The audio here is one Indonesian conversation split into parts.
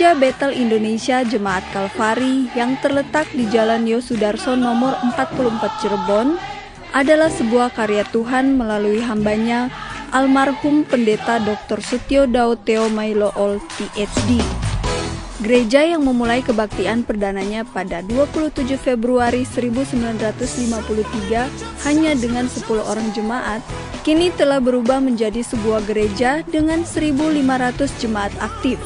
Gereja Bethel Indonesia Jemaat Kalvari yang terletak di Jalan Yosudarso nomor 44 Cirebon adalah sebuah karya Tuhan melalui hambanya almarhum Pendeta Dr. Setio Daud Theo Mailool PhD. Gereja yang memulai kebaktian perdananya pada 27 Februari 1953 hanya dengan 10 orang jemaat, kini telah berubah menjadi sebuah gereja dengan 1.500 jemaat aktif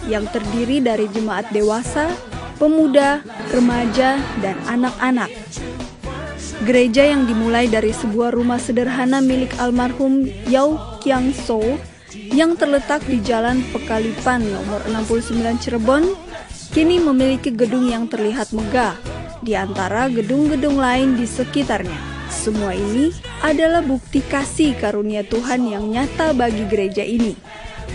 yang terdiri dari jemaat dewasa, pemuda, remaja, dan anak-anak. Gereja yang dimulai dari sebuah rumah sederhana milik almarhum Yau Kiang So yang terletak di Jalan Pekalipan nomor 69 Cirebon, kini memiliki gedung yang terlihat megah di antara gedung-gedung lain di sekitarnya. Semua ini adalah bukti kasih karunia Tuhan yang nyata bagi gereja ini.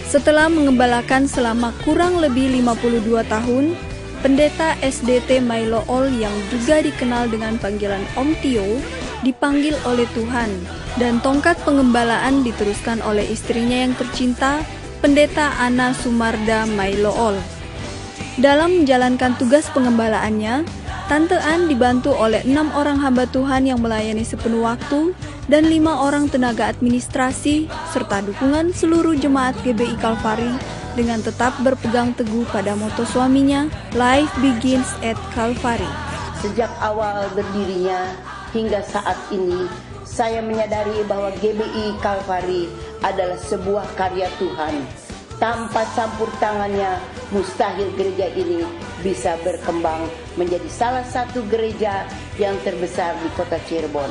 Setelah mengembalakan selama kurang lebih 52 tahun, Pendeta SDT Mailool yang juga dikenal dengan panggilan Om Tio dipanggil oleh Tuhan dan tongkat pengembalaan diteruskan oleh istrinya yang tercinta, Pendeta Ana Sumarda Mailool. Dalam menjalankan tugas pengembalaannya, Tante An dibantu oleh 6 orang hamba Tuhan yang melayani sepenuh waktu dan 5 orang tenaga administrasi serta dukungan seluruh jemaat GBI Kalvari dengan tetap berpegang teguh pada moto suaminya, Life Begins at Calvary. Sejak awal berdirinya hingga saat ini, saya menyadari bahwa GBI Kalvari adalah sebuah karya Tuhan. Tanpa campur tangannya, mustahil gereja ini bisa berkembang menjadi salah satu gereja yang terbesar di kota Cirebon.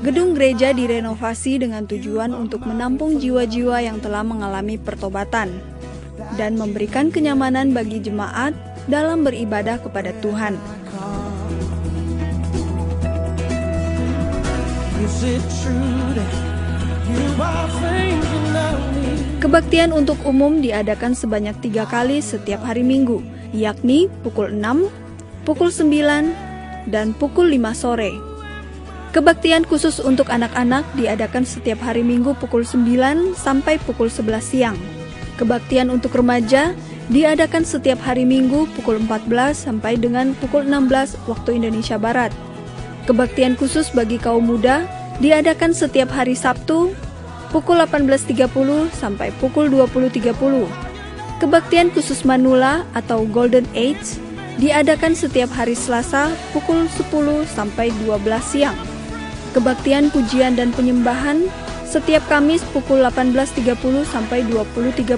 Gedung gereja direnovasi dengan tujuan untuk menampung jiwa-jiwa yang telah mengalami pertobatan dan memberikan kenyamanan bagi jemaat dalam beribadah kepada Tuhan. Kebaktian untuk umum diadakan sebanyak 3 kali setiap hari Minggu, yakni pukul 6, pukul 9, dan pukul 5 sore. Kebaktian khusus untuk anak-anak diadakan setiap hari Minggu pukul 9 sampai pukul 11 siang. Kebaktian untuk remaja diadakan setiap hari Minggu pukul 14 sampai dengan pukul 16 waktu Indonesia Barat. Kebaktian khusus bagi kaum muda diadakan setiap hari Sabtu pukul 18.30 sampai pukul 20.30. Kebaktian khusus Manula atau Golden Age diadakan setiap hari Selasa pukul 10 sampai 12 siang. Kebaktian pujian dan penyembahan setiap Kamis pukul 18.30 sampai 20.30.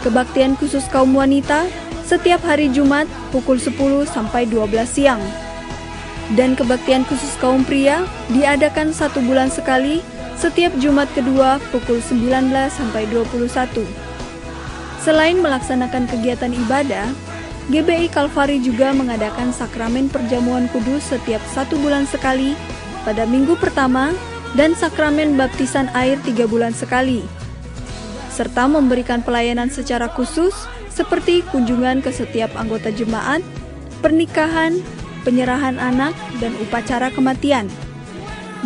Kebaktian khusus kaum wanita setiap hari Jumat pukul 10 sampai 12 siang. Dan kebaktian khusus kaum pria diadakan 1 bulan sekali setiap Jumat kedua pukul 19 sampai 21. Selain melaksanakan kegiatan ibadah, GBI Kalvari juga mengadakan sakramen perjamuan kudus setiap 1 bulan sekali pada minggu pertama dan sakramen baptisan air 3 bulan sekali, serta memberikan pelayanan secara khusus seperti kunjungan ke setiap anggota jemaat, pernikahan, penyerahan anak, dan upacara kematian.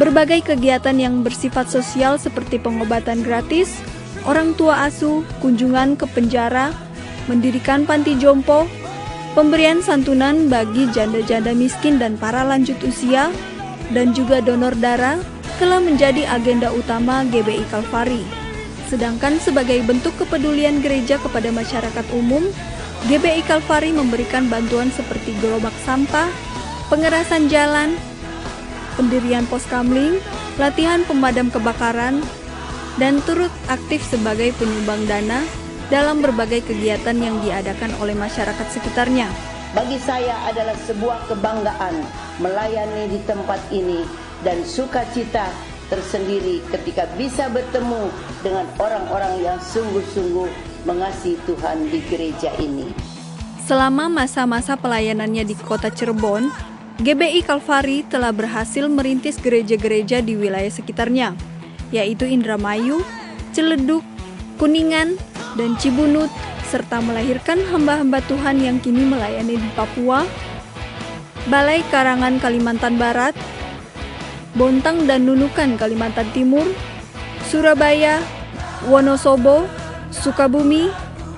Berbagai kegiatan yang bersifat sosial seperti pengobatan gratis, orang tua asuh, kunjungan ke penjara, mendirikan panti jompo, pemberian santunan bagi janda-janda miskin dan para lanjut usia, dan juga donor darah telah menjadi agenda utama GBI Kalvari. Sedangkan sebagai bentuk kepedulian gereja kepada masyarakat umum, GBI Kalvari memberikan bantuan seperti gerobak sampah, pengerasan jalan, pendirian pos kamling, latihan pemadam kebakaran, dan turut aktif sebagai penyumbang dana dalam berbagai kegiatan yang diadakan oleh masyarakat sekitarnya. Bagi saya adalah sebuah kebanggaan melayani di tempat ini dan sukacita tersendiri ketika bisa bertemu dengan orang-orang yang sungguh-sungguh mengasihi Tuhan di gereja ini. Selama masa-masa pelayanannya di kota Cirebon, GBI Kalvari telah berhasil merintis gereja-gereja di wilayah sekitarnya, yaitu Indramayu, Ciledug, Kuningan, dan Cibunut, serta melahirkan hamba-hamba Tuhan yang kini melayani di Papua, Balai Karangan Kalimantan Barat, Bontang dan Nunukan Kalimantan Timur, Surabaya, Wonosobo, Sukabumi,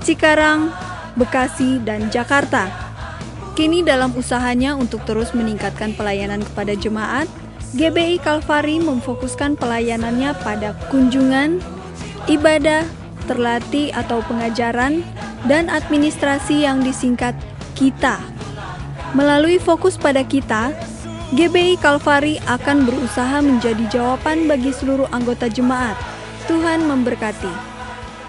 Cikarang, Bekasi, dan Jakarta. Kini dalam usahanya untuk terus meningkatkan pelayanan kepada jemaat, GBI Kalvari memfokuskan pelayanannya pada kunjungan, ibadah, terlatih atau pengajaran, dan administrasi yang disingkat KITA. Melalui fokus pada KITA, GBI Kalvari akan berusaha menjadi jawaban bagi seluruh anggota jemaat. Tuhan memberkati.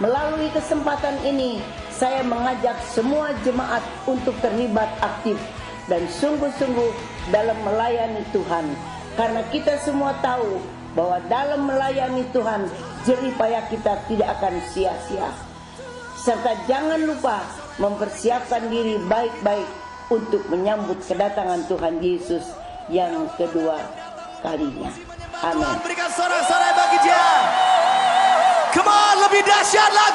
Melalui kesempatan ini, saya mengajak semua jemaat untuk terlibat aktif dan sungguh-sungguh dalam melayani Tuhan. Karena kita semua tahu bahwa dalam melayani Tuhan, jerih payah kita tidak akan sia-sia. Serta jangan lupa mempersiapkan diri baik-baik untuk menyambut kedatangan Tuhan Yesus yang kedua kalinya. Amin. Berikan sorak-sorai bagi dia. Come on, lebih dahsyat lagi.